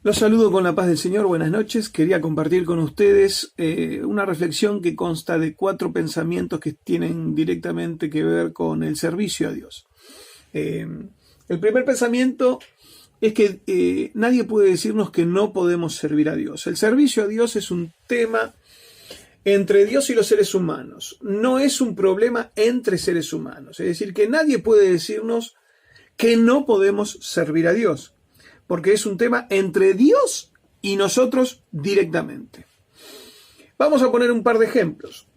Los saludo con la paz del Señor, buenas noches. Quería compartir con ustedes una reflexión que consta de 4 pensamientos que tienen directamente que ver con el servicio a Dios. El primer pensamiento es que nadie puede decirnos que no podemos servir a Dios. El servicio a Dios es un tema entre Dios y los seres humanos, no es un problema entre seres humanos. Es decir, que nadie puede decirnos que no podemos servir a Dios, porque es un tema entre Dios y nosotros directamente. Vamos a poner un par de ejemplos.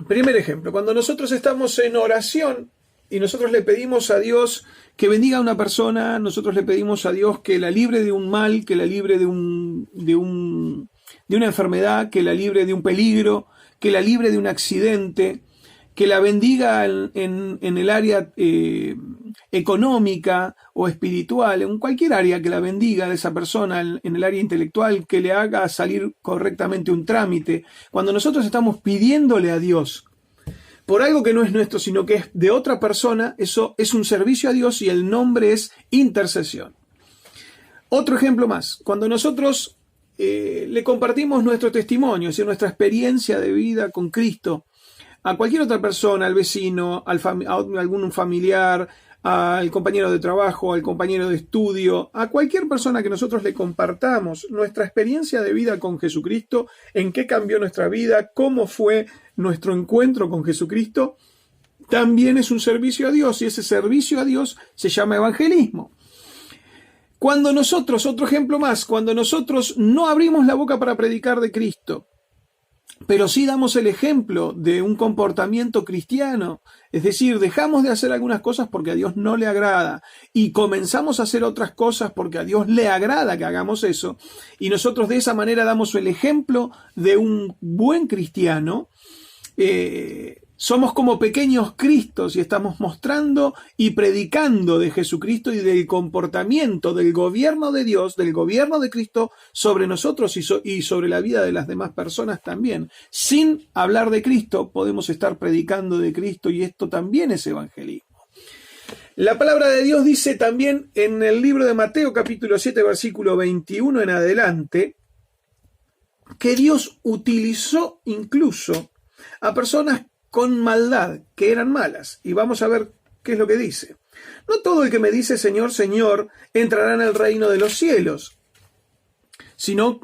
Primer ejemplo, cuando nosotros estamos en oración y nosotros le pedimos a Dios que bendiga a una persona, nosotros le pedimos a Dios que la libre de un mal, que la libre de una enfermedad, que la libre de un peligro, que la libre de un accidente, que la bendiga en el área económica o espiritual, en cualquier área, que la bendiga de esa persona, en el área intelectual, que le haga salir correctamente un trámite. Cuando nosotros estamos pidiéndole a Dios por algo que no es nuestro, sino que es de otra persona, eso es un servicio a Dios y el nombre es intercesión. Otro ejemplo más, cuando nosotros le compartimos nuestro testimonio, es decir, nuestra experiencia de vida con Cristo, a cualquier otra persona, al vecino, a algún familiar, al compañero de trabajo, al compañero de estudio, a cualquier persona que nosotros le compartamos nuestra experiencia de vida con Jesucristo, en qué cambió nuestra vida, cómo fue nuestro encuentro con Jesucristo, también es un servicio a Dios, y ese servicio a Dios se llama evangelismo. Cuando nosotros, otro ejemplo más, cuando nosotros no abrimos la boca para predicar de Cristo, pero sí damos el ejemplo de un comportamiento cristiano, es decir, dejamos de hacer algunas cosas porque a Dios no le agrada y comenzamos a hacer otras cosas porque a Dios le agrada que hagamos eso, y nosotros de esa manera damos el ejemplo de un buen cristiano. Somos como pequeños Cristos y estamos mostrando y predicando de Jesucristo y del comportamiento del gobierno de Dios, del gobierno de Cristo sobre nosotros y sobre la vida de las demás personas también. Sin hablar de Cristo podemos estar predicando de Cristo, y esto también es evangelismo. La palabra de Dios dice también en el libro de Mateo capítulo 7 versículo 21 en adelante que Dios utilizó incluso a personas con maldad, que eran malas. Y vamos a ver qué es lo que dice. No todo el que me dice Señor, Señor, entrará en el reino de los cielos, sino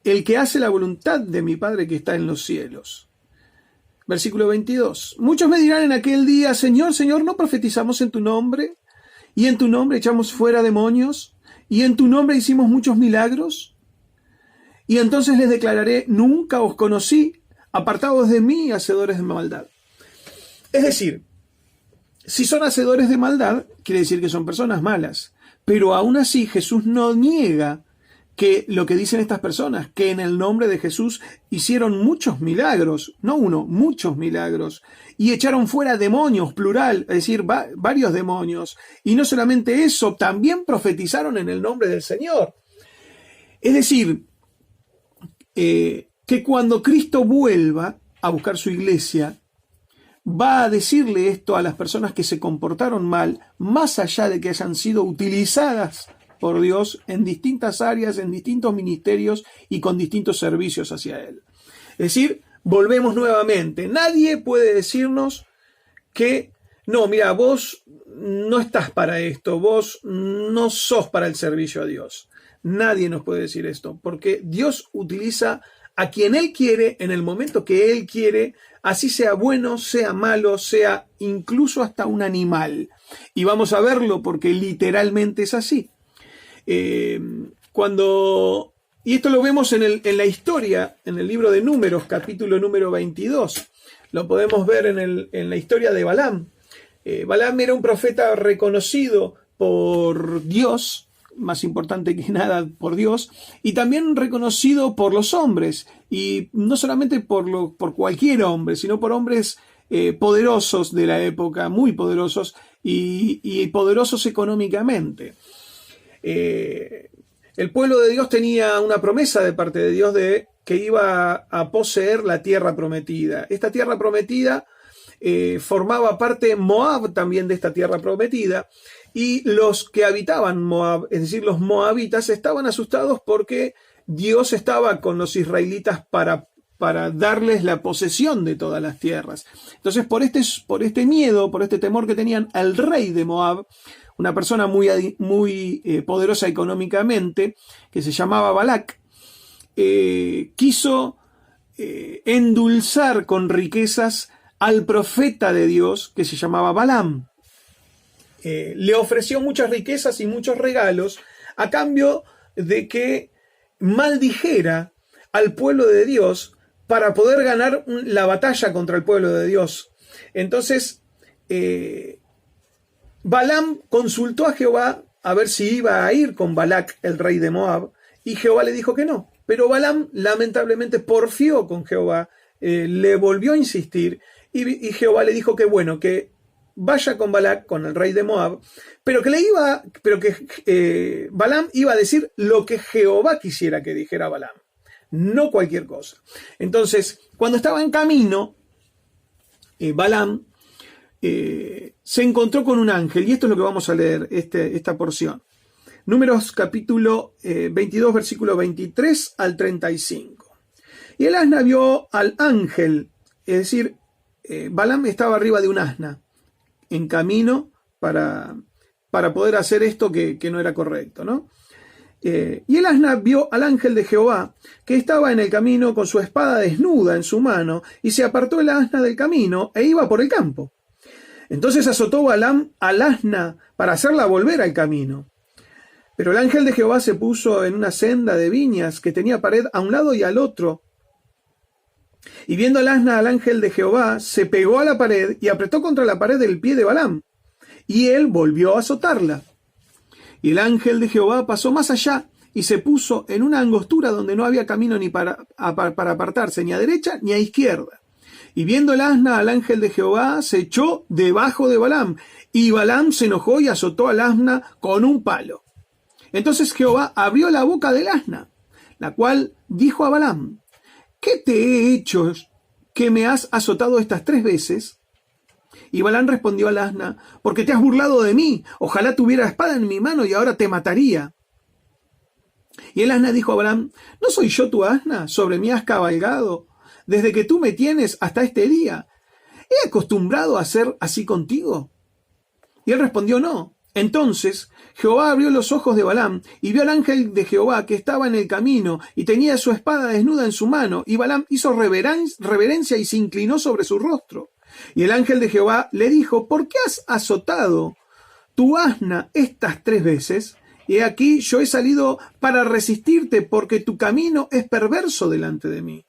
el que hace la voluntad de mi Padre que está en los cielos. Versículo 22. Muchos me dirán en aquel día, Señor, Señor, ¿no profetizamos en tu nombre? ¿Y en tu nombre echamos fuera demonios? ¿Y en tu nombre hicimos muchos milagros? Y entonces les declararé, nunca os conocí, apartados de mí, hacedores de maldad. Es decir, si son hacedores de maldad, quiere decir que son personas malas. Pero aún así Jesús no niega que lo que dicen estas personas, que en el nombre de Jesús hicieron muchos milagros, no uno, muchos milagros, y echaron fuera demonios, plural, es decir, varios demonios. Y no solamente eso, también profetizaron en el nombre del Señor. Es decir, que cuando Cristo vuelva a buscar su iglesia, va a decirle esto a las personas que se comportaron mal, más allá de que hayan sido utilizadas por Dios en distintas áreas, en distintos ministerios y con distintos servicios hacia Él. Es decir, volvemos nuevamente. Nadie puede decirnos que, no, mira, vos no estás para esto, vos no sos para el servicio a Dios. Nadie nos puede decir esto, porque Dios utiliza a quien Él quiere, en el momento que Él quiere, así sea bueno, sea malo, sea incluso hasta un animal. Y vamos a verlo porque literalmente es así. Y esto lo vemos en la historia, en el libro de Números, capítulo número 22. Lo podemos ver en la historia de Balaam. Balaam era un profeta reconocido por Dios, más importante que nada por Dios, y también reconocido por los hombres, y no solamente por cualquier hombre, sino por hombres poderosos de la época, muy poderosos y poderosos económicamente. El pueblo de Dios tenía una promesa de parte de Dios de que iba a poseer la tierra prometida. Esta tierra prometida formaba parte Moab también de esta tierra prometida, y los que habitaban Moab, es decir, los moabitas, estaban asustados porque Dios estaba con los israelitas para darles la posesión de todas las tierras. Entonces, por este miedo, por este temor que tenían, al rey de Moab, una persona muy poderosa económicamente, que se llamaba Balac, quiso endulzar con riquezas al profeta de Dios, que se llamaba Balaam. Le ofreció muchas riquezas y muchos regalos a cambio de que maldijera al pueblo de Dios para poder ganar la batalla contra el pueblo de Dios. Entonces, Balaam consultó a Jehová a ver si iba a ir con Balac, el rey de Moab, y Jehová le dijo que no. Pero Balaam lamentablemente porfió con Jehová, le volvió a insistir, y Jehová le dijo que bueno, que vaya con Balac, con el rey de Moab, pero que Balaam iba a decir lo que Jehová quisiera que dijera Balaam, no cualquier cosa. Entonces, cuando estaba en camino, Balaam se encontró con un ángel, y esto es lo que vamos a leer, esta porción. Números capítulo 22, versículo 23 al 35. Y el asna vio al ángel, es decir, Balaam estaba arriba de un asna, en camino para poder hacer esto que no era correcto, ¿no? Y el asna vio al ángel de Jehová, que estaba en el camino con su espada desnuda en su mano, y se apartó el asna del camino e iba por el campo. Entonces azotó Balaam al asna para hacerla volver al camino. Pero el ángel de Jehová se puso en una senda de viñas que tenía pared a un lado y al otro. Y viendo el asna al ángel de Jehová, se pegó a la pared y apretó contra la pared el pie de Balaam. Y él volvió a azotarla. Y el ángel de Jehová pasó más allá y se puso en una angostura donde no había camino ni para apartarse ni a derecha ni a izquierda. Y viendo el asna al ángel de Jehová, se echó debajo de Balaam. Y Balaam se enojó y azotó al asna con un palo. Entonces Jehová abrió la boca del asna, la cual dijo a Balaam: ¿Qué te he hecho que me has azotado estas 3 veces? Y Balaam respondió al asna: porque te has burlado de mí. Ojalá tuviera espada en mi mano y ahora te mataría. Y el asna dijo a Balaam: ¿No soy yo tu asna? Sobre mí has cabalgado desde que tú me tienes hasta este día. ¿He acostumbrado a hacer así contigo? Y él respondió: no. Entonces Jehová abrió los ojos de Balaam y vio al ángel de Jehová que estaba en el camino y tenía su espada desnuda en su mano, y Balaam hizo reverencia y se inclinó sobre su rostro. Y el ángel de Jehová le dijo: ¿por qué has azotado tu asna estas 3 veces? Y aquí yo he salido para resistirte, porque tu camino es perverso delante de mí.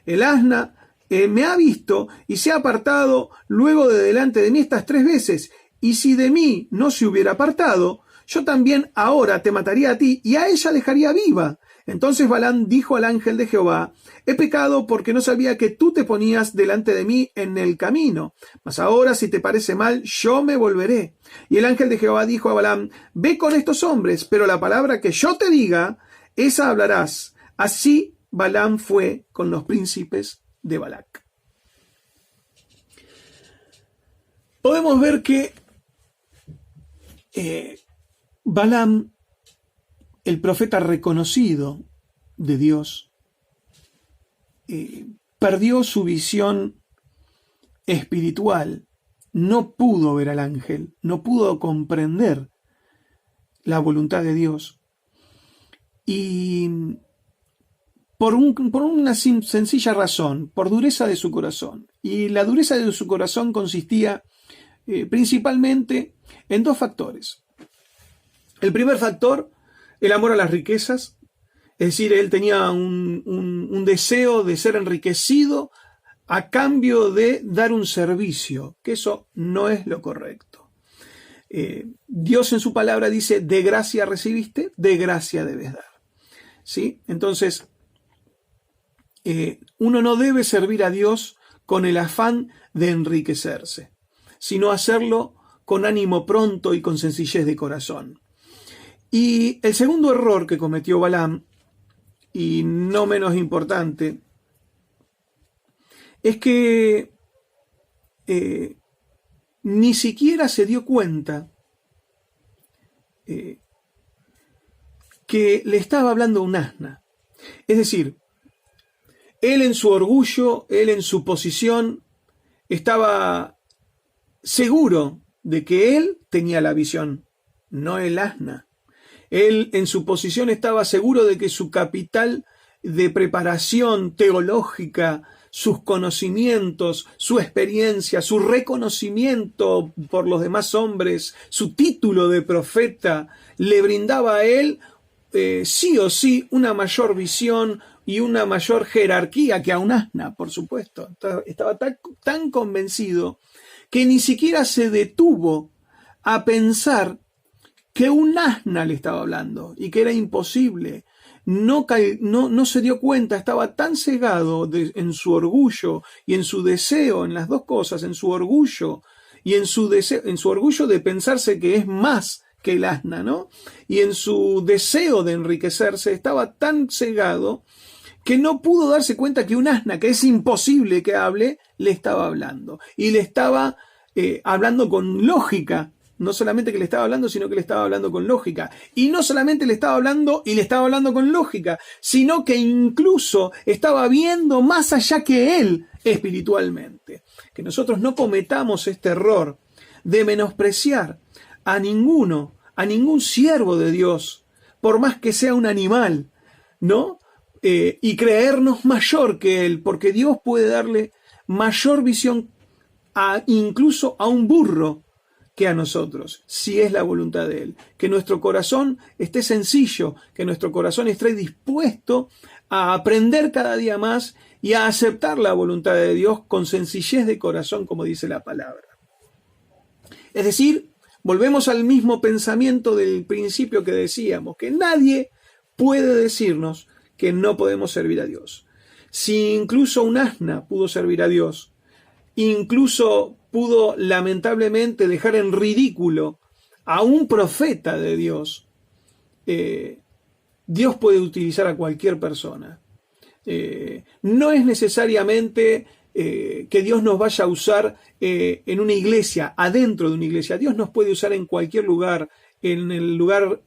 El asna me ha visto y se ha apartado luego de delante de mí estas 3 veces. Y si de mí no se hubiera apartado, yo también ahora te mataría a ti y a ella dejaría viva. Entonces Balaam dijo al ángel de Jehová: he pecado porque no sabía que tú te ponías delante de mí en el camino. Mas ahora, si te parece mal, yo me volveré. Y el ángel de Jehová dijo a Balaam: ve con estos hombres, pero la palabra que yo te diga, esa hablarás. Así Balaam fue con los príncipes de Balac. Podemos ver que Balaam, el profeta reconocido de Dios, perdió su visión espiritual, no pudo ver al ángel, no pudo comprender la voluntad de Dios, y por una sencilla razón, por dureza de su corazón. Y la dureza de su corazón consistía principalmente en 2 factores. El primer factor, el amor a las riquezas, es decir, él tenía un deseo de ser enriquecido a cambio de dar un servicio, que eso no es lo correcto. Dios en su palabra dice: de gracia recibiste, de gracia debes dar. ¿Sí? Entonces, uno no debe servir a Dios con el afán de enriquecerse, sino hacerlo con ánimo pronto y con sencillez de corazón. Y el segundo error que cometió Balaam, y no menos importante, es que ni siquiera se dio cuenta que le estaba hablando a un asna. Es decir, él en su orgullo, él en su posición, estaba seguro de que él tenía la visión, no el asna. Él en su posición estaba seguro de que su capital de preparación teológica, sus conocimientos, su experiencia, su reconocimiento por los demás hombres, su título de profeta, le brindaba a él sí o sí una mayor visión y una mayor jerarquía que a un asna, por supuesto. Estaba tan convencido que ni siquiera se detuvo a pensar que un asna le estaba hablando y que era imposible. No se dio cuenta, estaba tan cegado en su orgullo y en su deseo, en las dos cosas, en su orgullo y en su orgullo de pensarse que es más que el asna, ¿no? Y en su deseo de enriquecerse, estaba tan cegado que no pudo darse cuenta que un asna, que es imposible que hable, le estaba hablando. Y le estaba hablando con lógica. No solamente que le estaba hablando, sino que le estaba hablando con lógica. Y no solamente le estaba hablando y le estaba hablando con lógica, sino que incluso estaba viendo más allá que él espiritualmente. Que nosotros no cometamos este error de menospreciar a ningún siervo de Dios, por más que sea un animal, ¿no? Y creernos mayor que él, porque Dios puede darle mayor visión incluso a un burro que a nosotros, si es la voluntad de él. Que nuestro corazón esté sencillo, que nuestro corazón esté dispuesto a aprender cada día más y a aceptar la voluntad de Dios con sencillez de corazón, como dice la palabra. Es decir, volvemos al mismo pensamiento del principio que decíamos, que nadie puede decirnos que no podemos servir a Dios. Si incluso un asna pudo servir a Dios, incluso pudo lamentablemente dejar en ridículo a un profeta de Dios, Dios puede utilizar a cualquier persona. No es necesariamente que Dios nos vaya a usar en una iglesia, adentro de una iglesia. Dios nos puede usar en cualquier lugar, en el lugar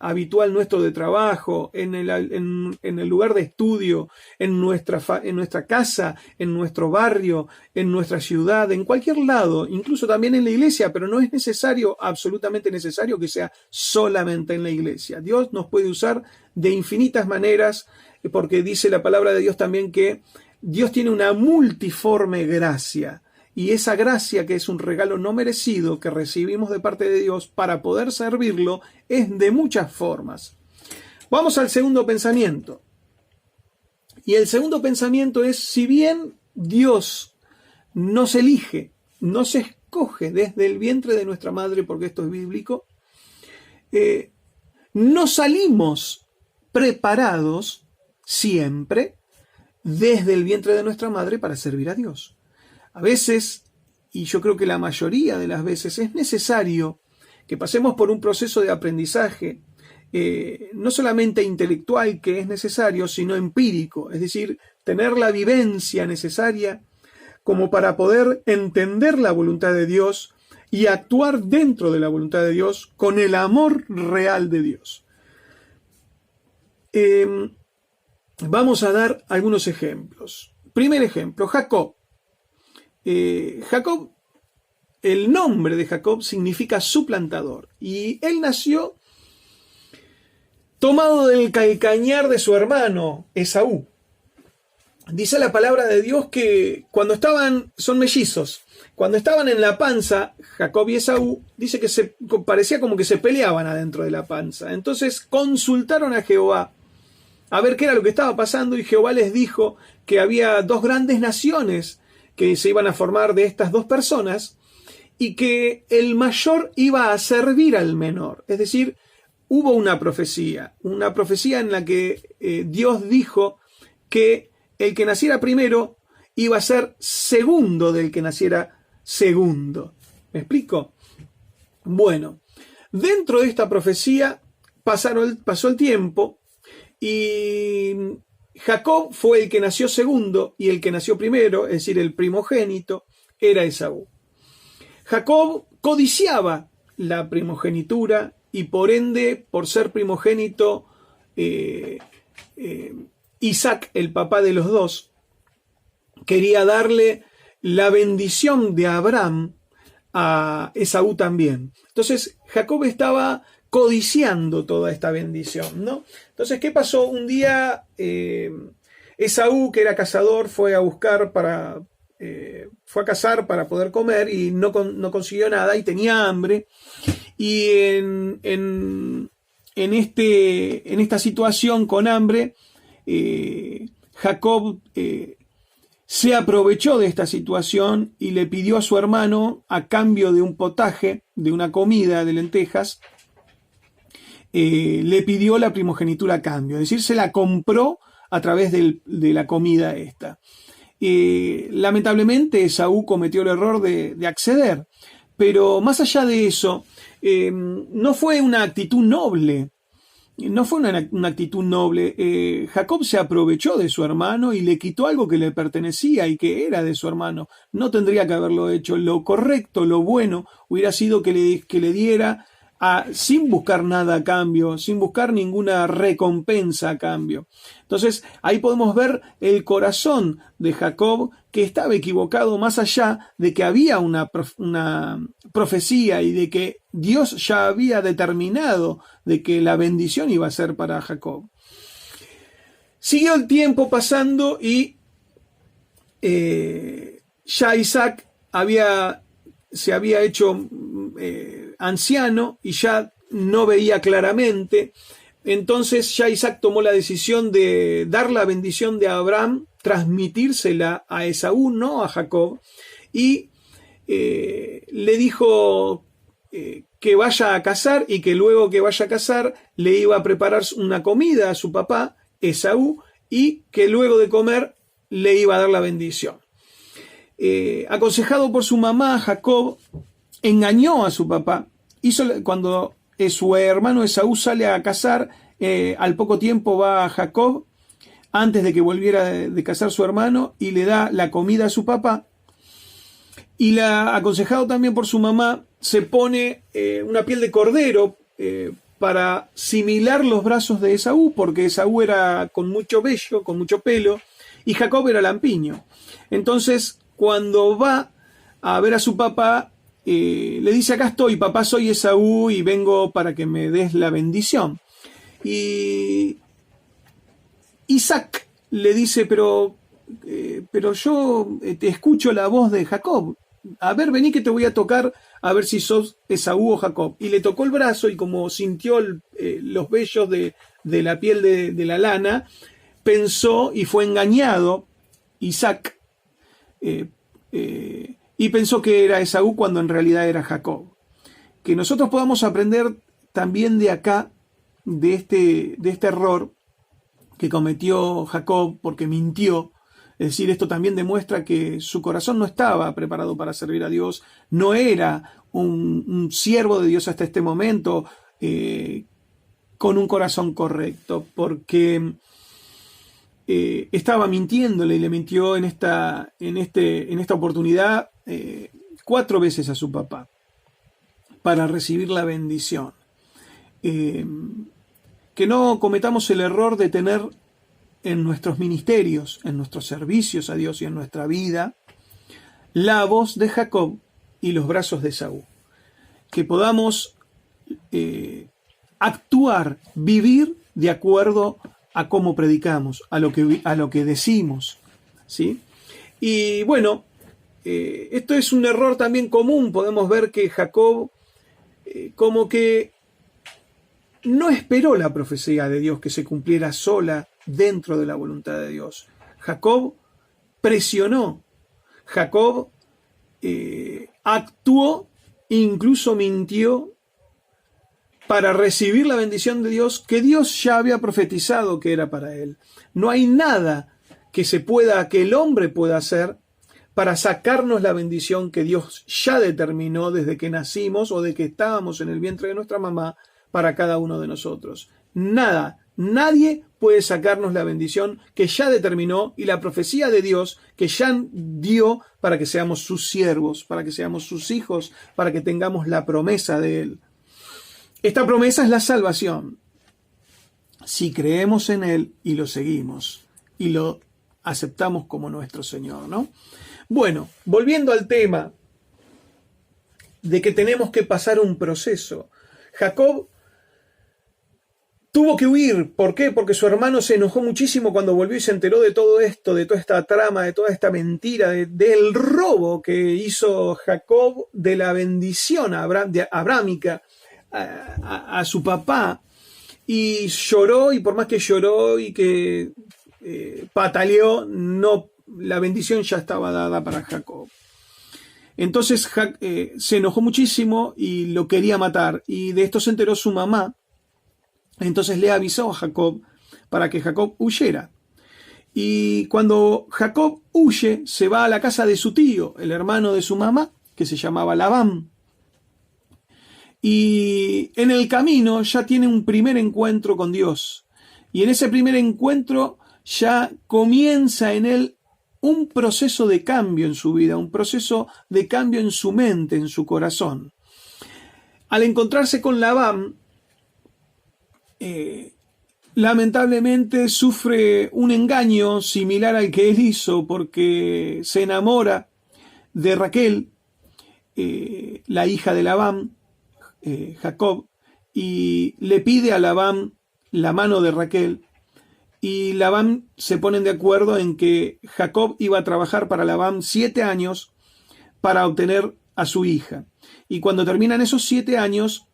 habitual nuestro de trabajo, en el lugar de estudio, en nuestra casa, en nuestro barrio, en nuestra ciudad, en cualquier lado, incluso también en la iglesia, pero no es necesario, absolutamente necesario que sea solamente en la iglesia. Dios nos puede usar de infinitas maneras, porque dice la palabra de Dios también que Dios tiene una multiforme gracia. Y esa gracia, que es un regalo no merecido que recibimos de parte de Dios para poder servirlo, es de muchas formas. Vamos al segundo pensamiento. Y el segundo pensamiento es, si bien Dios nos elige, nos escoge desde el vientre de nuestra madre, porque esto es bíblico, no salimos preparados siempre desde el vientre de nuestra madre para servir a Dios. A veces, y yo creo que la mayoría de las veces, es necesario que pasemos por un proceso de aprendizaje, no solamente intelectual, que es necesario, sino empírico, es decir, tener la vivencia necesaria como para poder entender la voluntad de Dios y actuar dentro de la voluntad de Dios con el amor real de Dios. Vamos a dar algunos ejemplos. Primer ejemplo, Jacob. Jacob, el nombre de Jacob significa suplantador, y él nació tomado del calcañar de su hermano Esaú. Dice la palabra de Dios que son mellizos, cuando estaban en la panza, Jacob y Esaú, dice que parecía como que se peleaban adentro de la panza. Entonces consultaron a Jehová a ver qué era lo que estaba pasando, y Jehová les dijo que había dos grandes naciones que se iban a formar de estas dos personas, y que el mayor iba a servir al menor. Es decir, hubo una profecía en la que Dios dijo que el que naciera primero iba a ser segundo del que naciera segundo. ¿Me explico? Bueno, dentro de esta profecía pasó el tiempo, y Jacob fue el que nació segundo y el que nació primero, es decir, el primogénito. era Esaú. Jacob codiciaba la primogenitura y por ende, por ser primogénito, Isaac, el papá de los dos, quería darle la bendición de Abraham a Esaú también. Entonces Jacob estaba codiciando toda esta bendición, ¿no? Entonces, ¿qué pasó? Un día Esaú, que era cazador, fue a cazar para poder comer y no consiguió nada y tenía hambre. Y en esta situación con hambre, Jacob se aprovechó de esta situación y le pidió a su hermano, a cambio de un potaje, de una comida de lentejas, le pidió la primogenitura a cambio, es decir, se la compró a través de la comida esta. Lamentablemente Esaú cometió el error de acceder, pero más allá de eso, no fue una actitud noble. No fue una actitud noble. Jacob se aprovechó de su hermano y le quitó algo que le pertenecía y que era de su hermano. No tendría que haberlo hecho. Lo correcto, lo bueno, hubiera sido que le diera sin buscar nada a cambio, sin buscar ninguna recompensa a cambio. Entonces, ahí podemos ver el corazón de Jacob, que estaba equivocado, más allá de que había una profecía y de que Dios ya había determinado de que la bendición iba a ser para Jacob. Siguió el tiempo pasando y ya Isaac se había hecho anciano y ya no veía claramente. Entonces ya Isaac tomó la decisión de dar la bendición de Abraham, transmitírsela a Esaú, no a Jacob, y le dijo que vaya a cazar y que luego que vaya a cazar le iba a preparar una comida a su papá, Esaú, y que luego de comer le iba a dar la bendición. Aconsejado por su mamá, Jacob engañó a su papá. Cuando su hermano Esaú sale a cazar, al poco tiempo va a Jacob, antes de que volviera de cazar su hermano, y le da la comida a su papá. Y aconsejado también por su mamá, se pone una piel de cordero para similar los brazos de Esaú, porque Esaú era con mucho vello, con mucho pelo, y Jacob era lampiño. Entonces, cuando va a ver a su papá, le dice: acá estoy, papá, soy Esaú y vengo para que me des la bendición. Y Isaac le dice: pero yo te escucho la voz de Jacob. A ver, vení que te voy a tocar a ver si sos Esaú o Jacob. Y le tocó el brazo y como sintió los vellos de la piel de la lana, pensó y fue engañado Isaac y pensó que era Esaú cuando en realidad era Jacob. Que nosotros podamos aprender también de acá, de este error que cometió Jacob porque mintió. Es decir, esto también demuestra que su corazón no estaba preparado para servir a Dios, no era un siervo de Dios hasta este momento con un corazón correcto, porque estaba mintiéndole y le mintió en esta oportunidad 4 veces a su papá para recibir la bendición. Que no cometamos el error de tener en nuestros ministerios, en nuestros servicios a Dios y en nuestra vida, la voz de Jacob y los brazos de Esaú. Que podamos actuar, vivir de acuerdo a cómo predicamos, a lo que decimos, ¿sí? Y bueno, esto es un error también común. Podemos ver que Jacob como que no esperó la profecía de Dios que se cumpliera sola dentro de la voluntad de Dios. Jacob presionó, Jacob actuó, incluso mintió para recibir la bendición de Dios que Dios ya había profetizado que era para él. No hay nada que el hombre pueda hacer para sacarnos la bendición que Dios ya determinó desde que nacimos o de que estábamos en el vientre de nuestra mamá para cada uno de nosotros. Nada Nadie puede sacarnos la bendición que ya determinó y la profecía de Dios que ya dio para que seamos sus siervos, para que seamos sus hijos, para que tengamos la promesa de Él. Esta promesa es la salvación. Si creemos en Él y lo seguimos y lo aceptamos como nuestro Señor, ¿no? Bueno, volviendo al tema de que tenemos que pasar un proceso. Jacob tuvo que huir. ¿Por qué? Porque su hermano se enojó muchísimo cuando volvió y se enteró de todo esto, de toda esta trama, de toda esta mentira, del robo que hizo Jacob de la bendición abrámica a su papá. Y lloró, y por más que lloró y que pataleó, no, la bendición ya estaba dada para Jacob. Entonces se enojó muchísimo y lo quería matar. Y de esto se enteró su mamá. Entonces le avisó a Jacob para que Jacob huyera. Y cuando Jacob huye, se va a la casa de su tío, el hermano de su mamá, que se llamaba Labán. Y en el camino ya tiene un primer encuentro con Dios. Y en ese primer encuentro ya comienza en él un proceso de cambio en su vida, un proceso de cambio en su mente, en su corazón. Al encontrarse con Labán, lamentablemente sufre un engaño similar al que él hizo, porque se enamora de Raquel, la hija de Labán, Jacob, y le pide a Labán la mano de Raquel, y Labán se ponen de acuerdo en que Jacob iba a trabajar para Labán 7 años para obtener a su hija. Y cuando terminan esos 7 años,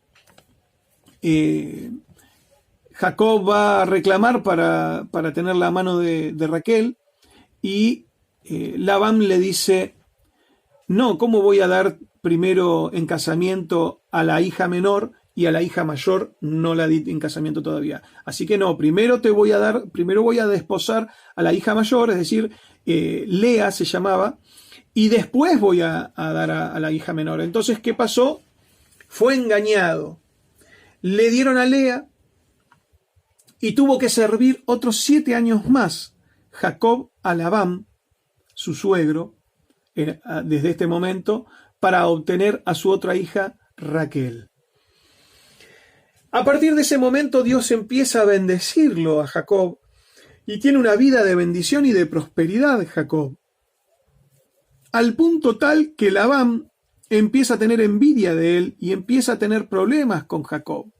Jacob va a reclamar para tener la mano de Raquel, y Labán le dice: no, ¿cómo voy a dar primero en casamiento a la hija menor y a la hija mayor no la di en casamiento todavía? Así que no, primero voy a desposar a la hija mayor, es decir, Lea se llamaba, y después voy a dar a la hija menor. Entonces, ¿qué pasó? Fue engañado. Le dieron a Lea y tuvo que servir otros 7 años más Jacob a Labán, su suegro, desde este momento, para obtener a su otra hija, Raquel. A partir de ese momento, Dios empieza a bendecirlo a Jacob, y tiene una vida de bendición y de prosperidad Jacob, al punto tal que Labán empieza a tener envidia de él y empieza a tener problemas con Jacob.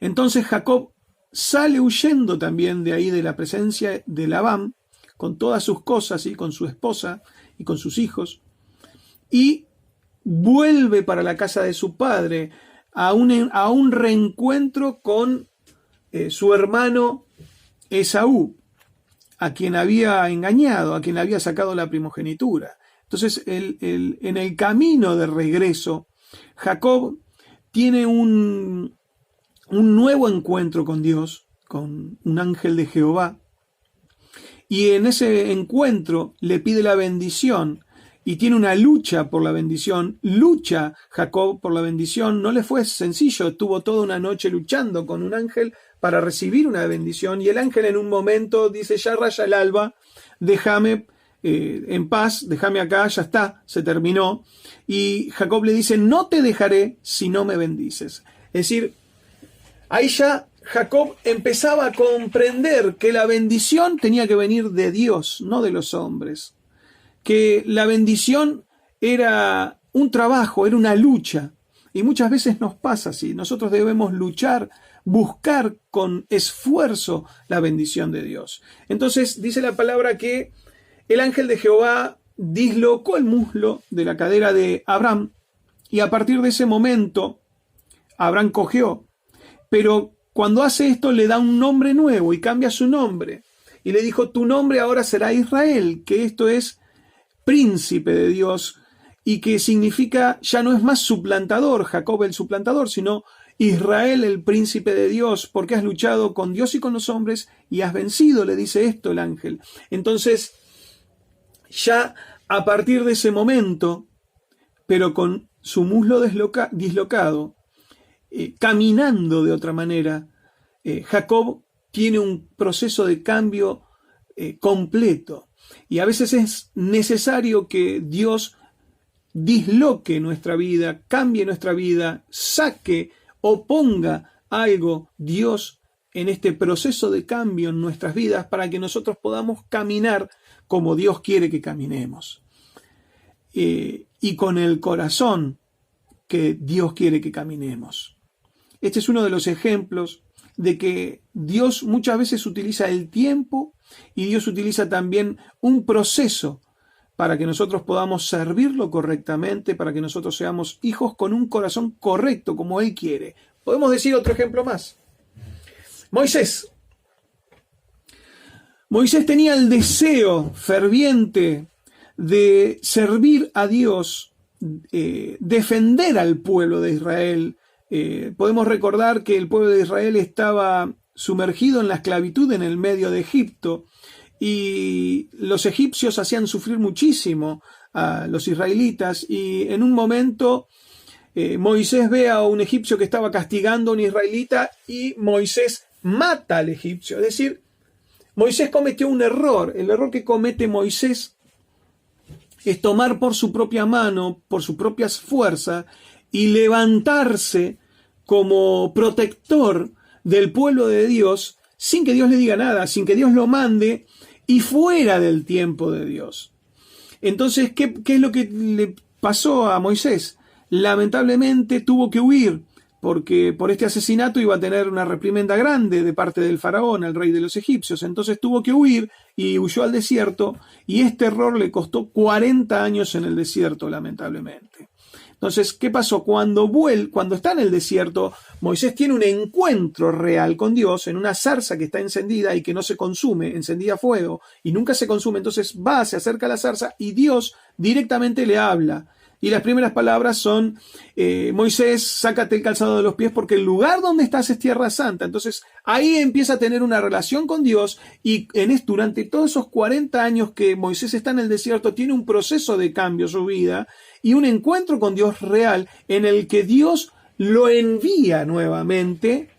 Entonces Jacob sale huyendo también de ahí, de la presencia de Labán, con todas sus cosas y con su esposa y con sus hijos, y vuelve para la casa de su padre a un reencuentro con su hermano Esaú, a quien había engañado, a quien había sacado la primogenitura. Entonces, en el camino de regreso, Jacob tiene un nuevo encuentro con Dios, con un ángel de Jehová, y en ese encuentro le pide la bendición y tiene una lucha por la bendición. Lucha Jacob por la bendición, no le fue sencillo, estuvo toda una noche luchando con un ángel para recibir una bendición, y el ángel en un momento dice: ya raya el alba, déjame en paz, déjame acá, ya está, se terminó. Y Jacob le dice: no te dejaré si no me bendices. Es decir, ahí ya Jacob empezaba a comprender que la bendición tenía que venir de Dios, no de los hombres. Que la bendición era un trabajo, era una lucha. Y muchas veces nos pasa así. Nosotros debemos luchar, buscar con esfuerzo la bendición de Dios. Entonces dice la palabra que el ángel de Jehová dislocó el muslo de la cadera de Abraham, y a partir de ese momento Abraham cojeó. Pero cuando hace esto le da un nombre nuevo y cambia su nombre. Y le dijo: tu nombre ahora será Israel, que esto es príncipe de Dios, y que significa, ya no es más suplantador, Jacob el suplantador, sino Israel el príncipe de Dios, porque has luchado con Dios y con los hombres y has vencido, le dice esto el ángel. Entonces, ya a partir de ese momento, pero con su muslo dislocado, caminando de otra manera, Jacob tiene un proceso de cambio completo. Y a veces es necesario que Dios disloque nuestra vida, cambie nuestra vida, saque o ponga algo, Dios, en este proceso de cambio en nuestras vidas para que nosotros podamos caminar como Dios quiere que caminemos. Y con el corazón que Dios quiere que caminemos. Este es uno de los ejemplos de que Dios muchas veces utiliza el tiempo y Dios utiliza también un proceso para que nosotros podamos servirlo correctamente, para que nosotros seamos hijos con un corazón correcto como Él quiere. Podemos decir otro ejemplo más. Moisés. Moisés tenía el deseo ferviente de servir a Dios, defender al pueblo de Israel. Podemos recordar que el pueblo de Israel estaba sumergido en la esclavitud en el medio de Egipto y los egipcios hacían sufrir muchísimo a los israelitas y en un momento Moisés ve a un egipcio que estaba castigando a un israelita y Moisés mata al egipcio. Es decir, Moisés cometió un error. El error que comete Moisés es tomar por su propia mano, por sus propias fuerzas y levantarse como protector del pueblo de Dios sin que Dios le diga nada, sin que Dios lo mande y fuera del tiempo de Dios. Entonces, ¿qué es lo que le pasó a Moisés? Lamentablemente tuvo que huir porque por este asesinato iba a tener una reprimenda grande de parte del faraón, el rey de los egipcios. Entonces tuvo que huir y huyó al desierto y este error le costó 40 años en el desierto, lamentablemente. Entonces, ¿qué pasó? Cuando está en el desierto, Moisés tiene un encuentro real con Dios en una zarza que está encendida y que no se consume, encendida a fuego, y nunca se consume. Entonces va, se acerca a la zarza y Dios directamente le habla. Y las primeras palabras son, Moisés, sácate el calzado de los pies porque el lugar donde estás es tierra santa. Entonces ahí empieza a tener una relación con Dios y durante todos esos 40 años que Moisés está en el desierto tiene un proceso de cambio en su vida y un encuentro con Dios real en el que Dios lo envía nuevamente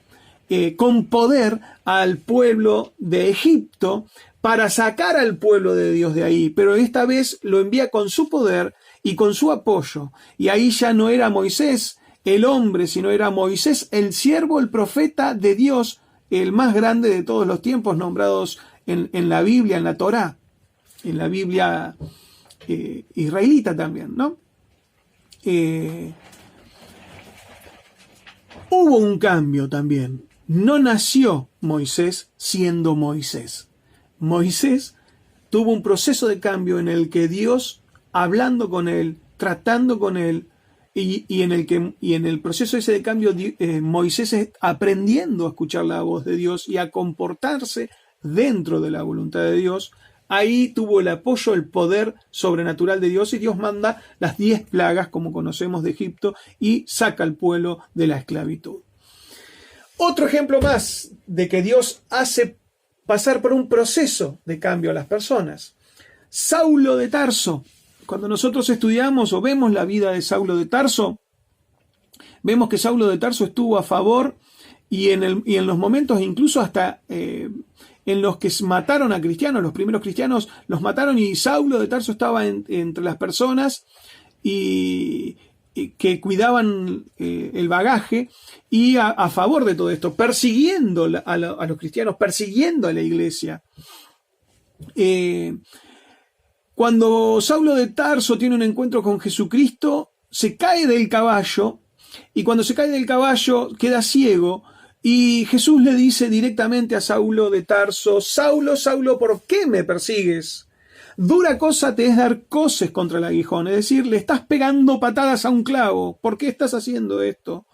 con poder al pueblo de Egipto para sacar al pueblo de Dios de ahí. Pero esta vez lo envía con su poder y con su apoyo. Y ahí ya no era Moisés el hombre, sino era Moisés el siervo, el profeta de Dios, el más grande de todos los tiempos, nombrados en la Biblia, en la Torá, en la Biblia israelita también, ¿no? Hubo un cambio también. No nació Moisés siendo Moisés. Moisés tuvo un proceso de cambio en el que Dios, hablando con él, tratando con él, y en el proceso ese de cambio Moisés es aprendiendo a escuchar la voz de Dios y a comportarse dentro de la voluntad de Dios. Ahí tuvo el apoyo, el poder sobrenatural de Dios y Dios manda las 10 plagas, como conocemos de Egipto, y saca al pueblo de la esclavitud. Otro ejemplo más de que Dios hace pasar por un proceso de cambio a las personas. Saulo de Tarso. Cuando nosotros estudiamos o vemos la vida de Saulo de Tarso, vemos que Saulo de Tarso estuvo a favor y en los momentos incluso hasta en los que mataron a cristianos, los primeros cristianos los mataron y Saulo de Tarso estaba entre las personas y que cuidaban el bagaje y a favor de todo esto, persiguiendo a los cristianos, persiguiendo a la iglesia. Cuando Saulo de Tarso tiene un encuentro con Jesucristo, se cae del caballo y cuando se cae del caballo queda ciego y Jesús le dice directamente a Saulo de Tarso, Saulo, Saulo, ¿por qué me persigues? Dura cosa te es dar coces contra el aguijón, es decir, le estás pegando patadas a un clavo, ¿por qué estás haciendo esto?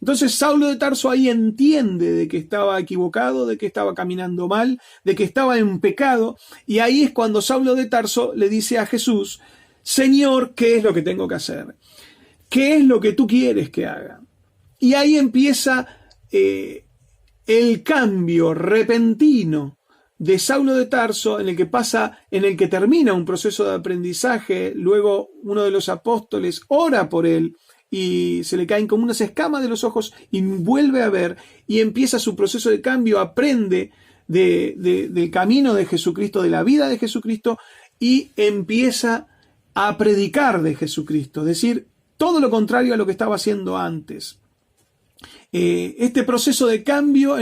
Entonces Saulo de Tarso ahí entiende de que estaba equivocado, de que estaba caminando mal, de que estaba en pecado, y ahí es cuando Saulo de Tarso le dice a Jesús, Señor, ¿qué es lo que tengo que hacer? ¿Qué es lo que tú quieres que haga? Y ahí empieza el cambio repentino de Saulo de Tarso, en el que termina un proceso de aprendizaje, luego uno de los apóstoles ora por él, y se le caen como unas escamas de los ojos y vuelve a ver y empieza su proceso de cambio, aprende del camino de Jesucristo, de la vida de Jesucristo, y empieza a predicar de Jesucristo, es decir, todo lo contrario a lo que estaba haciendo antes. En este proceso de cambio,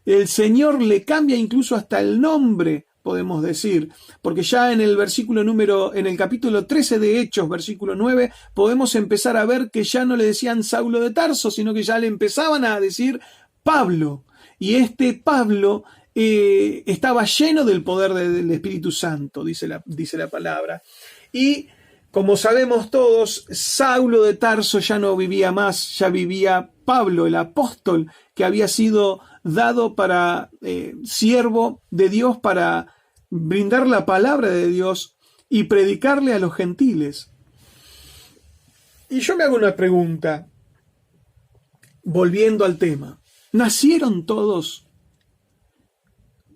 el Señor le cambia incluso hasta el nombre, podemos decir, porque ya en el capítulo 13 de Hechos, versículo 9, podemos empezar a ver que ya no le decían Saulo de Tarso, sino que ya le empezaban a decir Pablo. Y este Pablo estaba lleno del poder del Espíritu Santo, dice la palabra. Y como sabemos todos, Saulo de Tarso ya no vivía más, ya vivía Pablo, el apóstol que había sido dado para siervo de Dios para brindar la palabra de Dios y predicarle a los gentiles. Y yo me hago una pregunta, volviendo al tema. ¿Nacieron todos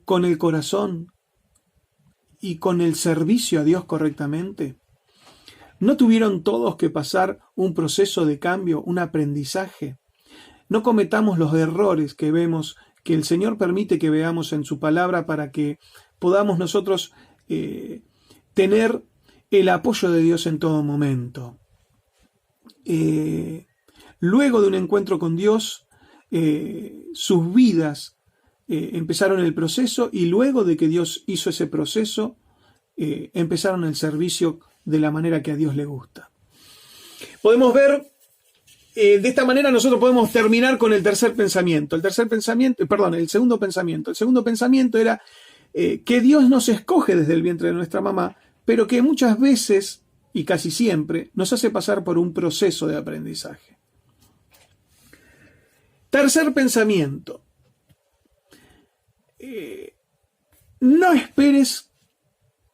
con el corazón y con el servicio a Dios correctamente? ¿No tuvieron todos que pasar un proceso de cambio, un aprendizaje? No cometamos los errores que vemos, que el Señor permite que veamos en su palabra para que podamos nosotros tener el apoyo de Dios en todo momento. Luego de un encuentro con Dios, sus vidas empezaron el proceso, y luego de que Dios hizo ese proceso, empezaron el servicio de la manera que a Dios le gusta. Podemos ver, de esta manera nosotros podemos terminar con el segundo pensamiento. El segundo pensamiento era que Dios nos escoge desde el vientre de nuestra mamá, pero que muchas veces, y casi siempre, nos hace pasar por un proceso de aprendizaje. Tercer pensamiento. No esperes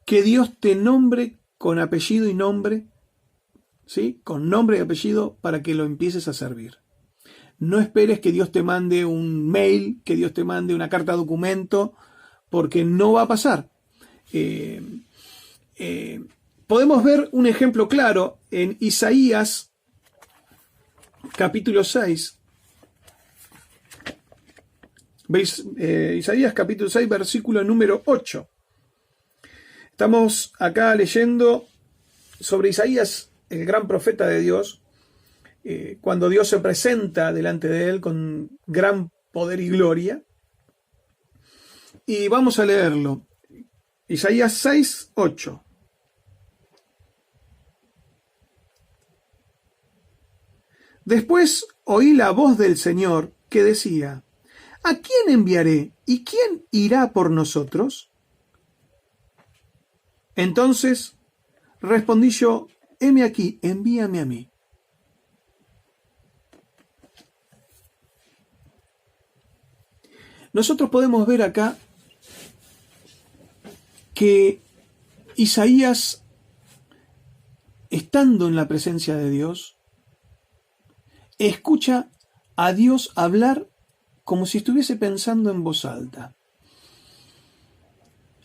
que Dios te nombre con apellido y nombre, ¿sí? Con nombre y apellido, para que lo empieces a servir. No esperes que Dios te mande un mail, que Dios te mande una carta documento, porque no va a pasar. Podemos ver un ejemplo claro en Isaías, capítulo 6. ¿Veis? Isaías capítulo 6, versículo número 8. Estamos acá leyendo sobre Isaías, el gran profeta de Dios, cuando Dios se presenta delante de él con gran poder y gloria. Y vamos a leerlo. Isaías 6, 8. Después oí la voz del Señor que decía: ¿a quién enviaré y quién irá por nosotros? Entonces respondí yo: heme aquí, envíame a mí. Nosotros podemos ver acá que Isaías, estando en la presencia de Dios, escucha a Dios hablar como si estuviese pensando en voz alta.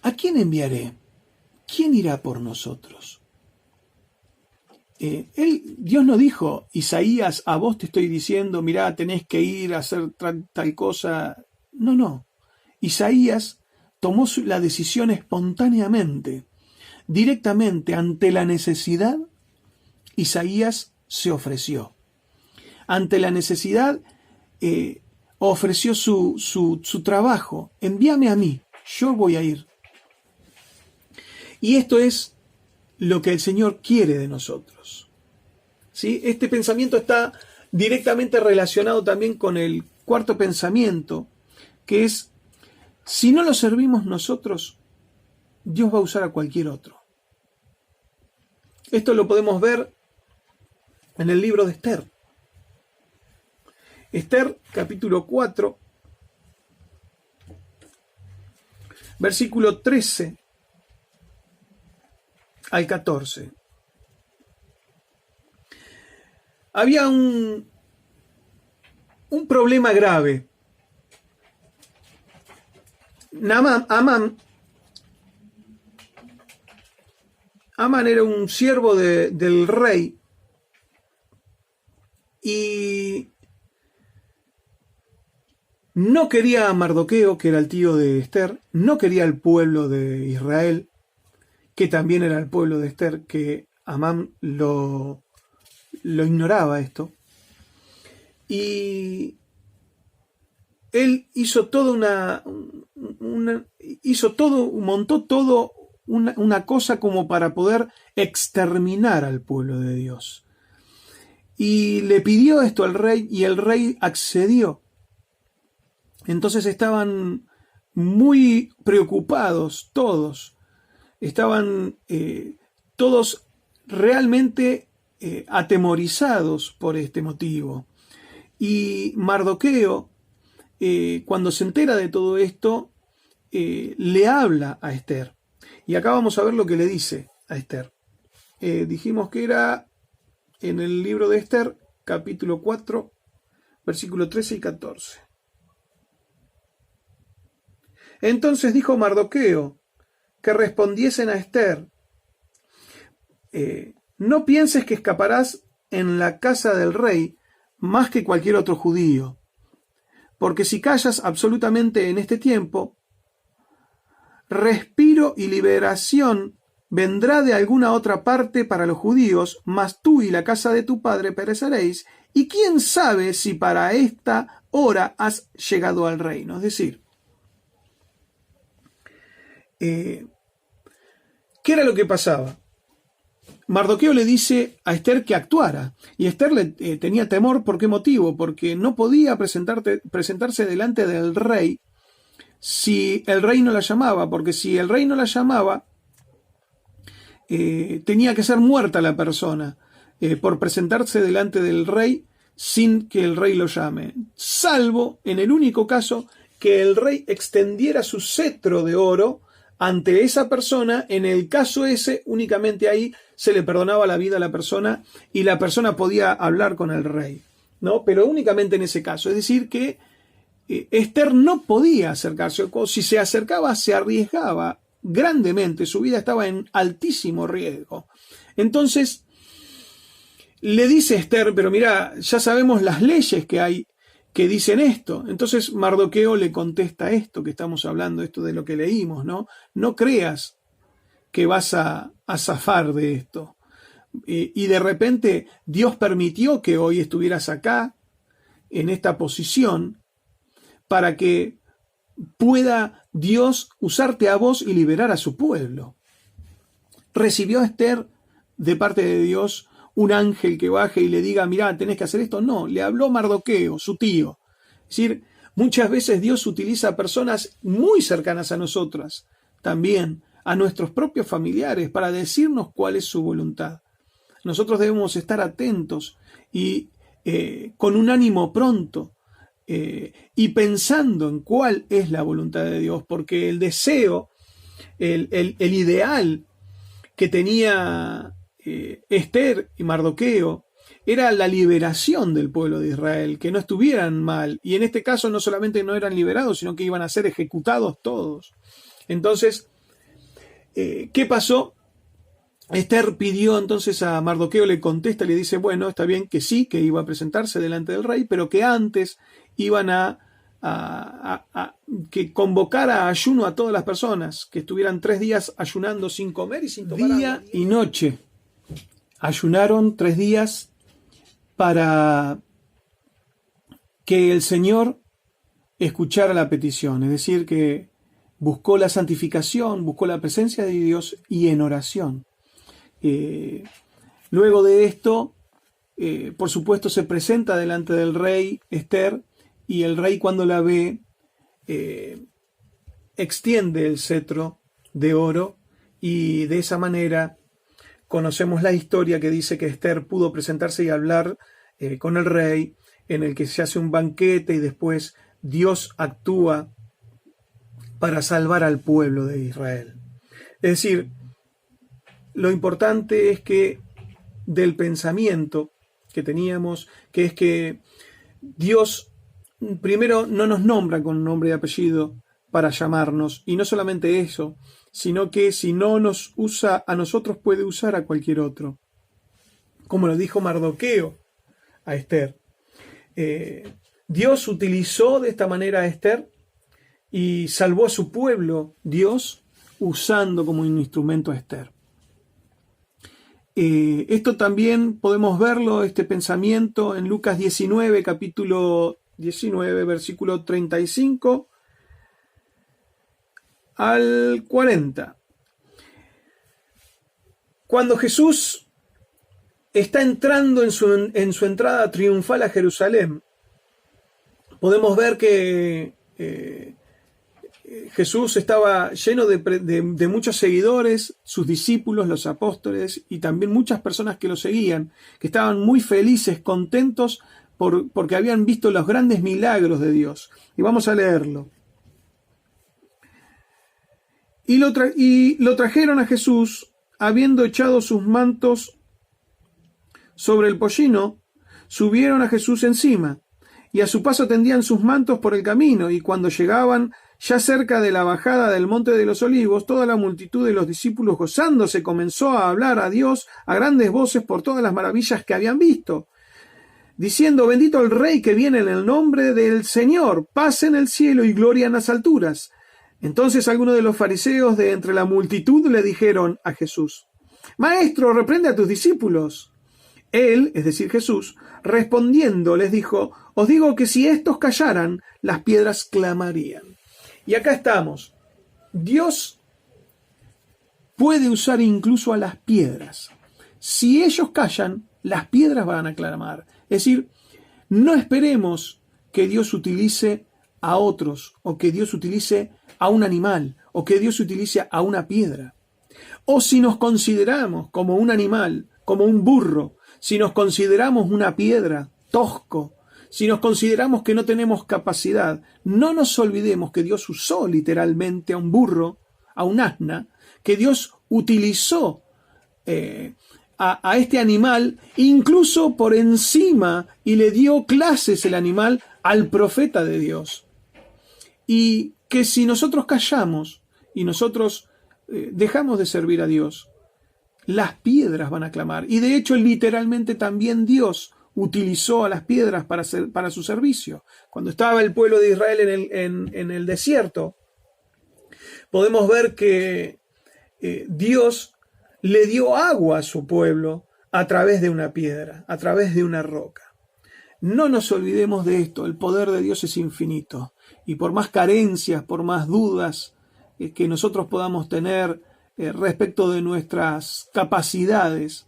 ¿A quién enviaré? ¿Quién irá por nosotros? Dios no dijo: Isaías, a vos te estoy diciendo, mirá, tenés que ir a hacer tal cosa. No. Isaías tomó la decisión espontáneamente, directamente ante la necesidad. Isaías se ofreció. Ante la necesidad, ofreció su trabajo. Envíame a mí, yo voy a ir. Y esto es lo que el Señor quiere de nosotros. ¿Sí? Este pensamiento está directamente relacionado también con el cuarto pensamiento, que es: si no lo servimos nosotros, Dios va a usar a cualquier otro. Esto lo podemos ver en el libro de Esther. Esther, capítulo 4, versículo 13 al 14. Había un problema grave. Amán era un siervo del rey, y no quería a Mardoqueo, que era el tío de Esther, no quería al pueblo de Israel, que también era el pueblo de Esther, que Amán lo ignoraba esto. Y él hizo toda montó todo una cosa como para poder exterminar al pueblo de Dios. Y le pidió esto al rey y el rey accedió. Entonces estaban muy preocupados todos. Estaban todos realmente atemorizados por este motivo. Y Mardoqueo, cuando se entera de todo esto, le habla a Esther. Y acá vamos a ver lo que le dice a Esther. Dijimos que era en el libro de Esther, capítulo 4, versículo 13 y 14. Entonces dijo Mardoqueo que respondiesen a Esther: no pienses que escaparás en la casa del rey más que cualquier otro judío, porque si callas absolutamente en este tiempo, respiro y liberación vendrá de alguna otra parte para los judíos, mas tú y la casa de tu padre pereceréis, y quién sabe si para esta hora has llegado al reino. Es decir, ¿qué era lo que pasaba? Mardoqueo le dice a Esther que actuara, y Esther tenía temor. ¿Por qué motivo? Porque no podía presentarse delante del rey si el rey no la llamaba, porque si el rey no la llamaba, tenía que ser muerta la persona por presentarse delante del rey sin que el rey lo llame, salvo en el único caso que el rey extendiera su cetro de oro ante esa persona. En el caso ese, únicamente ahí se le perdonaba la vida a la persona y la persona podía hablar con el rey, ¿no? Pero únicamente en ese caso. Es decir, que Esther no podía acercarse. Si se acercaba, se arriesgaba grandemente. Su vida estaba en altísimo riesgo. Entonces, le dice Esther: pero mira, ya sabemos las leyes que hay que dicen esto. Entonces Mardoqueo le contesta esto que estamos hablando, esto de lo que leímos, ¿no? No creas que vas a zafar de esto. Y de repente Dios permitió que hoy estuvieras acá, en esta posición, para que pueda Dios usarte a vos y liberar a su pueblo. ¿Recibió Esther de parte de Dios un ángel que baje y le diga: mirá, tenés que hacer esto? No, le habló Mardoqueo, su tío. Es decir, muchas veces Dios utiliza a personas muy cercanas a nosotras, también a nuestros propios familiares, para decirnos cuál es su voluntad. Nosotros debemos estar atentos y con un ánimo pronto y pensando en cuál es la voluntad de Dios, porque el deseo, el ideal que tenía Esther y Mardoqueo era la liberación del pueblo de Israel, que no estuvieran mal, y en este caso no solamente no eran liberados, sino que iban a ser ejecutados todos. Entonces, ¿qué pasó? Esther pidió entonces a Mardoqueo, le contesta, le dice: bueno, está bien que sí, que iba a presentarse delante del rey, pero que antes iban a que convocara a ayuno a todas las personas, que estuvieran 3 días ayunando sin comer y sin tomar día agua. Y noche ayunaron 3 días para que el Señor escuchara la petición, es decir, que buscó la santificación, buscó la presencia de Dios y en oración. Luego de esto, por supuesto, se presenta delante del rey Esther, y el rey, cuando la ve, extiende el cetro de oro, y de esa manera conocemos la historia que dice que Esther pudo presentarse y hablar con el rey, en el que se hace un banquete y después Dios actúa para salvar al pueblo de Israel. Es decir, lo importante es que del pensamiento que teníamos, que es que Dios primero no nos nombra con nombre y apellido para llamarnos, y no solamente eso, sino que si no nos usa a nosotros, puede usar a cualquier otro. Como lo dijo Mardoqueo a Esther. Dios utilizó de esta manera a Esther y salvó a su pueblo, Dios, usando como un instrumento a Esther. Esto también podemos verlo, este pensamiento, en Lucas 19, capítulo 19, versículo 35 al 40. Cuando Jesús está entrando en su entrada triunfal a Jerusalén, podemos ver que Jesús estaba lleno de muchos seguidores, sus discípulos, los apóstoles, y también muchas personas que lo seguían, que estaban muy felices, contentos, porque habían visto los grandes milagros de Dios. Y vamos a leerlo. Y lo trajeron a Jesús, habiendo echado sus mantos sobre el pollino, subieron a Jesús encima, y a su paso tendían sus mantos por el camino, y cuando llegaban ya cerca de la bajada del Monte de los Olivos, toda la multitud de los discípulos gozándose comenzó a hablar a Dios a grandes voces por todas las maravillas que habían visto, diciendo: bendito el Rey que viene en el nombre del Señor, paz en el cielo y gloria en las alturas. Entonces algunos de los fariseos de entre la multitud le dijeron a Jesús: Maestro, reprende a tus discípulos. Él, es decir, Jesús, respondiendo les dijo: os digo que si estos callaran, las piedras clamarían. Y acá estamos. Dios puede usar incluso a las piedras. Si ellos callan, las piedras van a clamar. Es decir, no esperemos que Dios utilice a otros, o que Dios utilice a un animal, o que Dios utilice a una piedra. O si nos consideramos como un animal, como un burro, si nos consideramos una piedra, tosco, si nos consideramos que no tenemos capacidad, no nos olvidemos que Dios usó literalmente a un burro, a un asna, que Dios utilizó a este animal, incluso por encima, y le dio clases el animal al profeta de Dios. Y que si nosotros callamos y nosotros dejamos de servir a Dios, las piedras van a clamar. Y de hecho, literalmente también Dios utilizó a las piedras para su servicio. Cuando estaba el pueblo de Israel en el desierto, podemos ver que Dios le dio agua a su pueblo a través de una piedra, a través de una roca. No nos olvidemos de esto, el poder de Dios es infinito. Y por más carencias, por más dudas que nosotros podamos tener respecto de nuestras capacidades,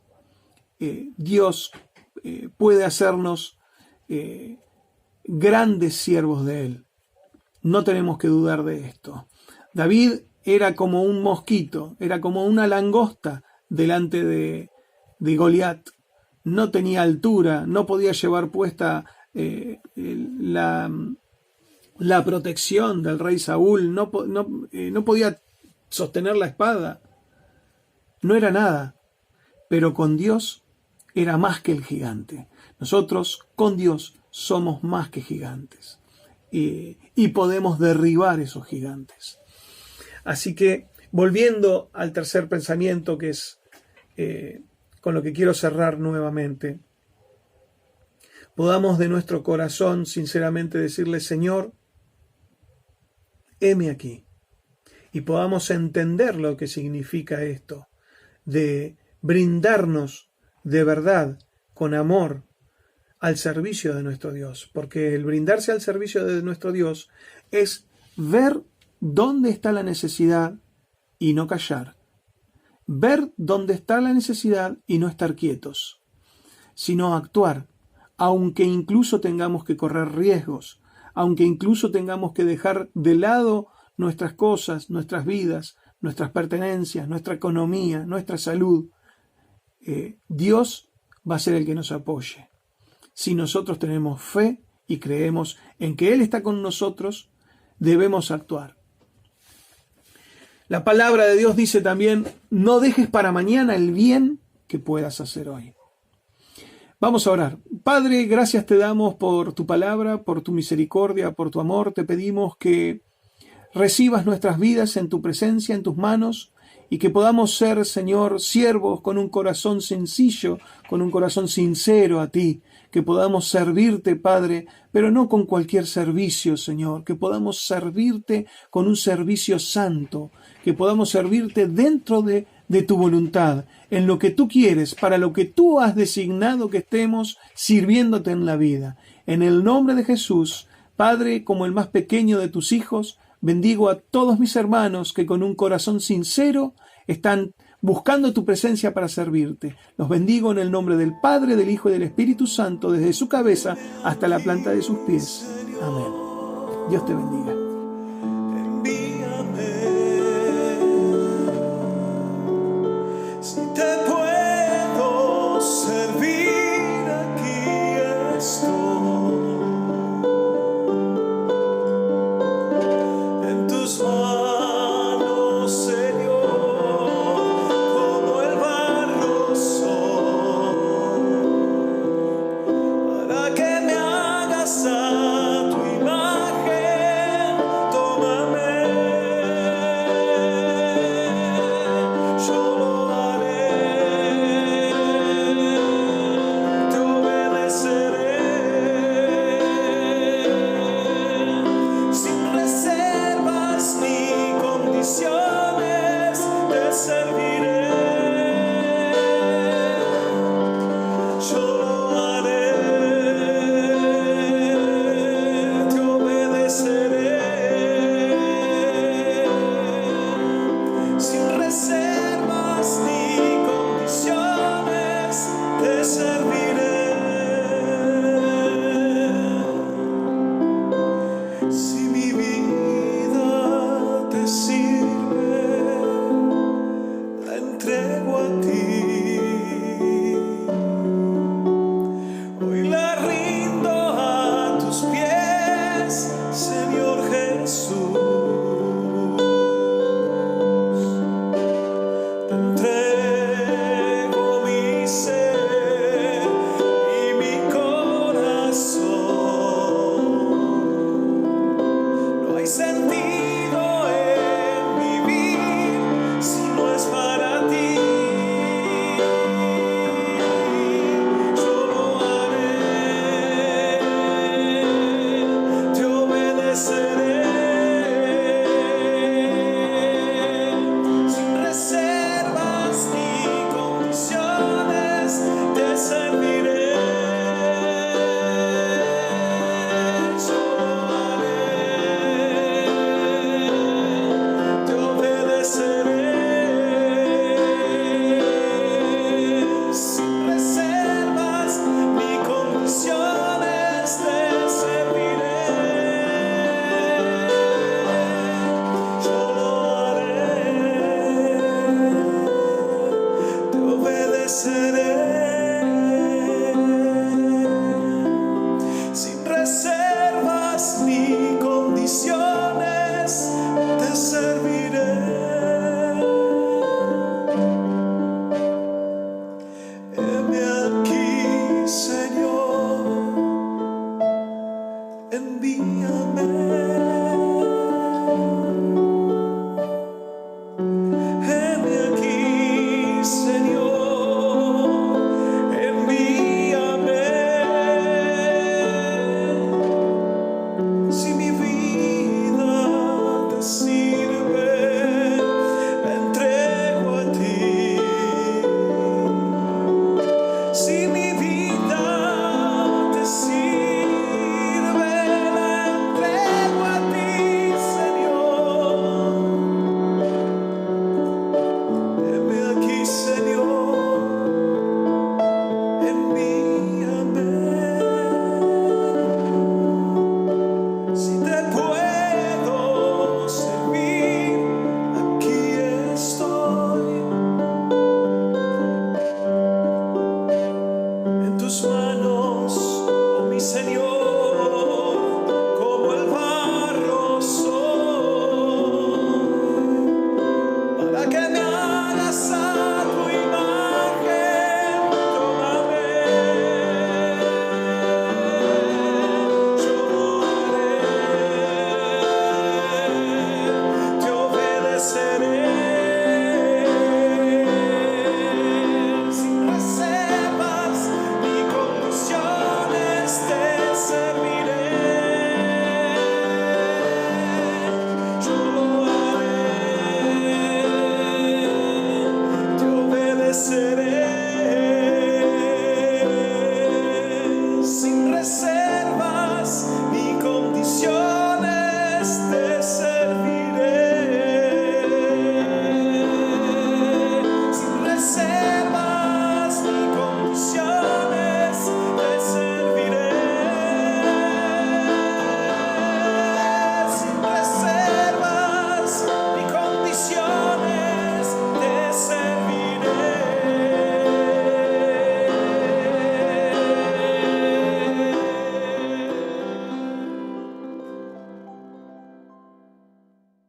Dios puede hacernos grandes siervos de Él. No tenemos que dudar de esto. David era como un mosquito, era como una langosta delante de Goliat. No tenía altura, no podía llevar puesta la protección del rey Saúl, no podía sostener la espada. No era nada, pero con Dios era más que el gigante. Nosotros con Dios somos más que gigantes y podemos derribar esos gigantes. Así que, volviendo al tercer pensamiento, que es con lo que quiero cerrar nuevamente, podamos de nuestro corazón sinceramente decirle: Señor, heme aquí. Y podamos entender lo que significa esto, de brindarnos de verdad, con amor, al servicio de nuestro Dios. Porque el brindarse al servicio de nuestro Dios es ver dónde está la necesidad y no callar. Ver dónde está la necesidad y no estar quietos, sino actuar, aunque incluso tengamos que correr riesgos, aunque incluso tengamos que dejar de lado nuestras cosas, nuestras vidas, nuestras pertenencias, nuestra economía, nuestra salud. Dios va a ser el que nos apoye. Si nosotros tenemos fe y creemos en que Él está con nosotros, debemos actuar. La palabra de Dios dice también: no dejes para mañana el bien que puedas hacer hoy. Vamos a orar. Padre, gracias te damos por tu palabra, por tu misericordia, por tu amor. Te pedimos que recibas nuestras vidas en tu presencia, en tus manos, y que podamos ser, Señor, siervos con un corazón sencillo, con un corazón sincero a ti, que podamos servirte, Padre, pero no con cualquier servicio, Señor, que podamos servirte con un servicio santo, que podamos servirte dentro de tu voluntad, en lo que tú quieres, para lo que tú has designado que estemos sirviéndote en la vida. En el nombre de Jesús, Padre, como el más pequeño de tus hijos, bendigo a todos mis hermanos que con un corazón sincero están buscando tu presencia para servirte. Los bendigo en el nombre del Padre, del Hijo y del Espíritu Santo, desde su cabeza hasta la planta de sus pies. Amén. Dios te bendiga.